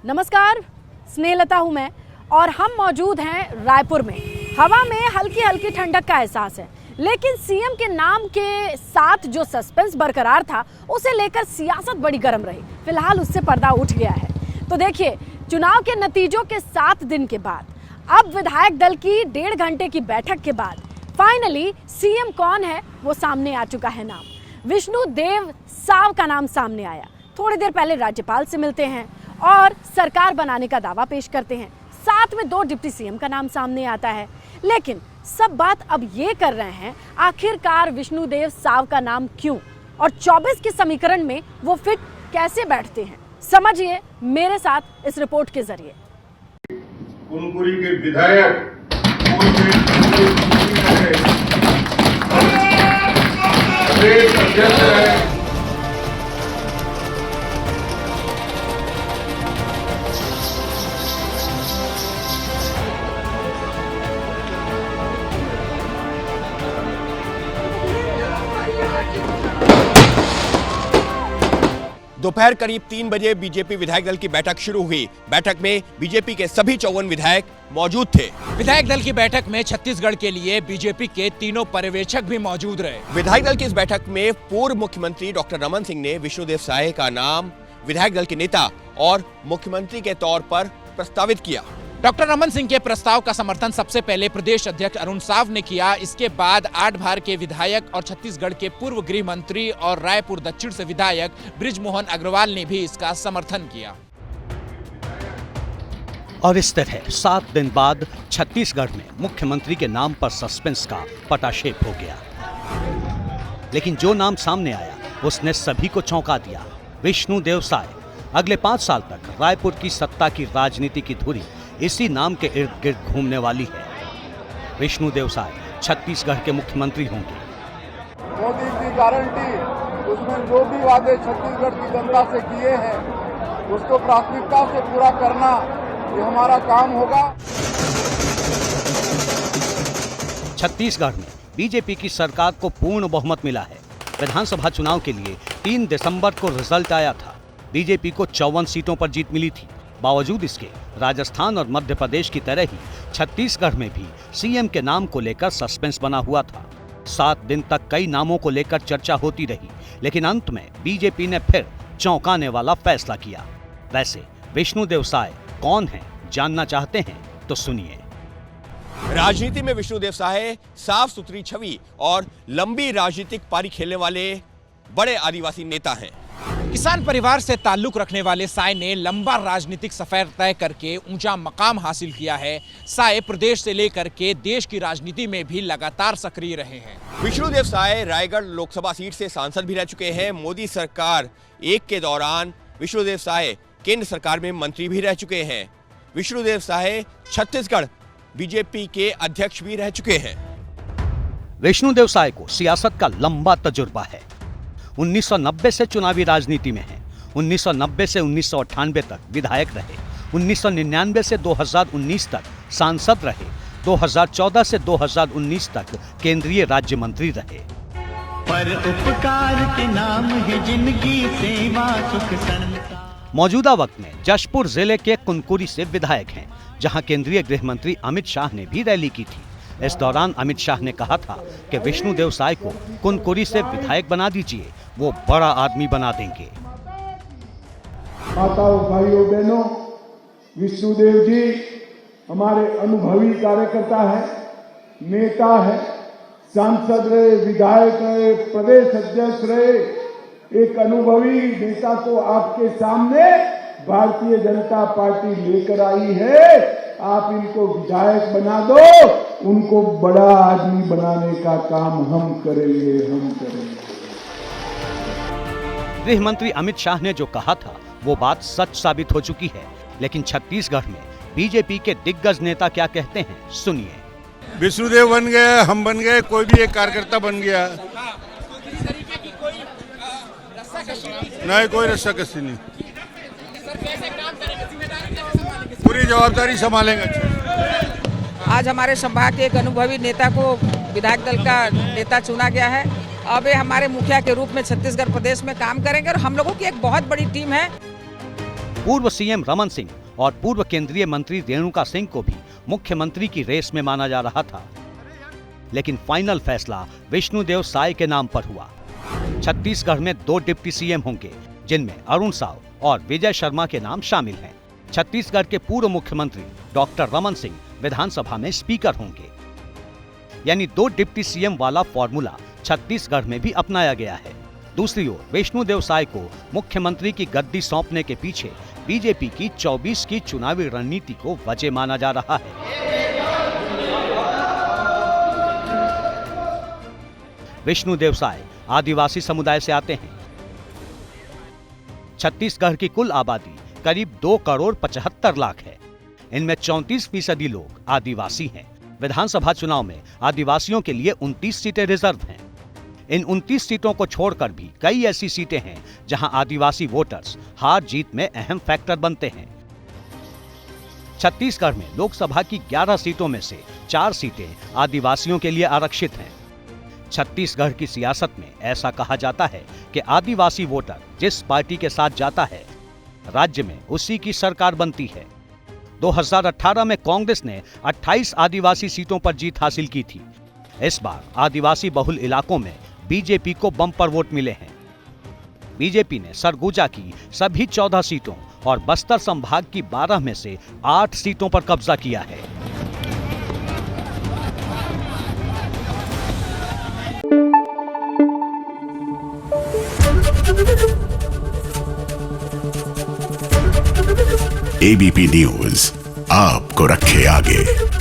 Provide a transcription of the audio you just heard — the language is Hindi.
नमस्कार, स्नेहलता हूँ मैं और हम मौजूद हैं रायपुर में। हवा में हल्की हल्की ठंडक का एहसास है, लेकिन सीएम के नाम के साथ जो सस्पेंस बरकरार था उसे लेकर सियासत बड़ी गर्म रही। फिलहाल उससे पर्दा उठ गया है। तो देखिए, चुनाव के नतीजों के 7 दिन के बाद, अब विधायक दल की 1.5 घंटे की बैठक के बाद फाइनली सीएम कौन है वो सामने आ चुका है। नाम विष्णुदेव साव का नाम सामने आया। थोड़ी देर पहले राज्यपाल से मिलते हैं और सरकार बनाने का दावा पेश करते हैं। साथ में 2 डिप्टी सीएम का नाम सामने आता है। लेकिन सब बात अब ये कर रहे हैं, आखिरकार विष्णुदेव साव का नाम क्यों और 24 के समीकरण में वो फिट कैसे बैठते हैं, समझिए मेरे साथ इस रिपोर्ट के जरिए। कुनकुरी के विधायक अध्यक्ष है। दोपहर करीब 3 बजे बीजेपी विधायक दल की बैठक शुरू हुई। बैठक में बीजेपी के सभी 54 विधायक मौजूद थे। विधायक दल की बैठक में छत्तीसगढ़ के लिए बीजेपी के 3 पर्यवेक्षक भी मौजूद रहे। विधायक दल की इस बैठक में पूर्व मुख्यमंत्री डॉक्टर रमन सिंह ने विष्णुदेव साय का नाम विधायक दल के नेता और मुख्यमंत्री के तौर पर प्रस्तावित किया। डॉक्टर रमन सिंह के प्रस्ताव का समर्थन सबसे पहले प्रदेश अध्यक्ष अरुण साव ने किया। इसके बाद 8 बार के विधायक और छत्तीसगढ़ के पूर्व गृह मंत्री और रायपुर दक्षिण से विधायक बृजमोहन अग्रवाल ने भी इसका समर्थन किया। और इस तरह 7 दिन बाद छत्तीसगढ़ में मुख्यमंत्री के नाम पर सस्पेंस का पटाक्षेप हो गया। लेकिन जो नाम सामने आया उसने सभी को चौंका दिया। विष्णुदेव साय अगले 5 साल तक रायपुर की सत्ता की राजनीति की धुरी इसी नाम के इर्द गिर्द घूमने वाली है। विष्णुदेव साय छत्तीसगढ़ के मुख्यमंत्री होंगे। मोदी की गारंटी, उसमें जो भी वादे छत्तीसगढ़ की जनता से किए हैं उसको प्राथमिकता से पूरा करना, ये हमारा काम होगा। छत्तीसगढ़ में बीजेपी की सरकार को पूर्ण बहुमत मिला है। विधानसभा चुनाव के लिए 3 दिसंबर को रिजल्ट आया था। बीजेपी को 54 सीटों पर जीत मिली थी। बावजूद इसके राजस्थान और मध्य प्रदेश की तरह ही छत्तीसगढ़ में भी सीएम के नाम को लेकर सस्पेंस बना हुआ था। 7 दिन तक कई नामों को लेकर चर्चा होती रही, लेकिन अंत में बीजेपी ने फिर चौंकाने वाला फैसला किया। वैसे विष्णुदेव साय कौन है, जानना चाहते हैं तो सुनिए। राजनीति में विष्णुदेव साय साफ सुथरी छवि और लंबी राजनीतिक पारी खेलने वाले बड़े आदिवासी नेता हैं। किसान परिवार से ताल्लुक रखने वाले साय ने लंबा राजनीतिक सफर तय करके ऊंचा मकाम हासिल किया है। साय प्रदेश से लेकर के देश की राजनीति में भी लगातार सक्रिय रहे हैं। विष्णुदेव साय रायगढ़ लोकसभा सीट से सांसद भी रह चुके हैं। मोदी सरकार 1 के दौरान विष्णुदेव साय केंद्र सरकार में मंत्री भी रह चुके हैं। विष्णुदेव साय छत्तीसगढ़ बीजेपी के अध्यक्ष भी रह चुके हैं। विष्णुदेव साय को सियासत का लंबा तजुर्बा है। 1990 से चुनावी राजनीति में हैं। 1990 से 1998 तक विधायक रहे। 1999 से 2019 तक सांसद रहे। 2014 से 2019 तक केंद्रीय राज्य मंत्री रहे। पर उपकार के नाम है जिंदगी, सेवा सुख संसार। मौजूदा वक्त में जशपुर जिले के कुनकुरी से विधायक हैं, जहां केंद्रीय गृह मंत्री अमित शाह ने भी रैली की थी। इस दौरान अमित शाह ने कहा था कि विष्णुदेव साय को कुनकुरी से विधायक बना दीजिए, वो बड़ा आदमी बना देंगे। माताओं, भाइयों, बहनों, विष्णुदेव जी हमारे अनुभवी कार्यकर्ता है, नेता है, सांसद रहे, विधायक रहे, प्रदेश अध्यक्ष रहे। एक अनुभवी नेता को आपके सामने भारतीय जनता पार्टी लेकर आई है। आप इनको विधायक बना दो, उनको बड़ा आदमी बनाने का काम हम करेंगे। गृह मंत्री अमित शाह ने जो कहा था वो बात सच साबित हो चुकी है। लेकिन छत्तीसगढ़ में बीजेपी के दिग्गज नेता क्या कहते हैं, सुनिए। विष्णुदेव बन गए, हम बन गए, कोई भी एक कार्यकर्ता बन गया, नहीं कोई रस्साकशी नहीं, पूरी जवाबदारी संभालेंगे। आज हमारे संभाग के एक अनुभवी नेता को विधायक दल का नेता चुना गया है। अब ये हमारे मुखिया के रूप में छत्तीसगढ़ प्रदेश में काम करेंगे और हम लोगों की एक बहुत बड़ी टीम है। पूर्व सीएम रमन सिंह और पूर्व केंद्रीय मंत्री रेणुका सिंह को भी मुख्यमंत्री की रेस में माना जा रहा था, लेकिन फाइनल फैसला विष्णुदेव साय के नाम पर हुआ। छत्तीसगढ़ में 2 डिप्टी सीएम होंगे, जिनमें अरुण साव और विजय शर्मा के नाम शामिल हैं। छत्तीसगढ़ के पूर्व मुख्यमंत्री डॉक्टर रमन सिंह विधानसभा में स्पीकर होंगे। यानी 2 डिप्टी सीएम वाला फॉर्मूला छत्तीसगढ़ में भी अपनाया गया है। दूसरी ओर विष्णुदेव साय को मुख्यमंत्री की गद्दी सौंपने के पीछे बीजेपी की 24 की चुनावी रणनीति को वजह माना जा रहा है। विष्णुदेव साय आदिवासी समुदाय से आते हैं। छत्तीसगढ़ की कुल आबादी करीब 2 करोड़ 75 लाख है। इनमें 34% लोग आदिवासी हैं। विधानसभा चुनाव में आदिवासियों के लिए 29 सीटें रिजर्व हैं। इन 29 सीटों को छोड़कर भी कई ऐसी सीटें हैं जहां आदिवासी वोटर्स हार जीत में अहम फैक्टर बनते हैं। छत्तीसगढ़ में लोकसभा की 11 सीटों में से 4 सीटें आदिवासियों के लिए आरक्षित हैं। छत्तीसगढ़ की सियासत में ऐसा कहा जाता है कि आदिवासी वोटर जिस पार्टी के साथ जाता है, राज्य में उसी की सरकार बनती है। 2018 में कांग्रेस ने 28 आदिवासी सीटों पर जीत हासिल की थी। इस बार आदिवासी बहुल इलाकों में बीजेपी को बम्पर वोट मिले हैं। बीजेपी ने सरगुजा की सभी 14 सीटों और बस्तर संभाग की 12 में से 8 सीटों पर कब्जा किया है। एबीपी न्यूज आपको रखे आगे।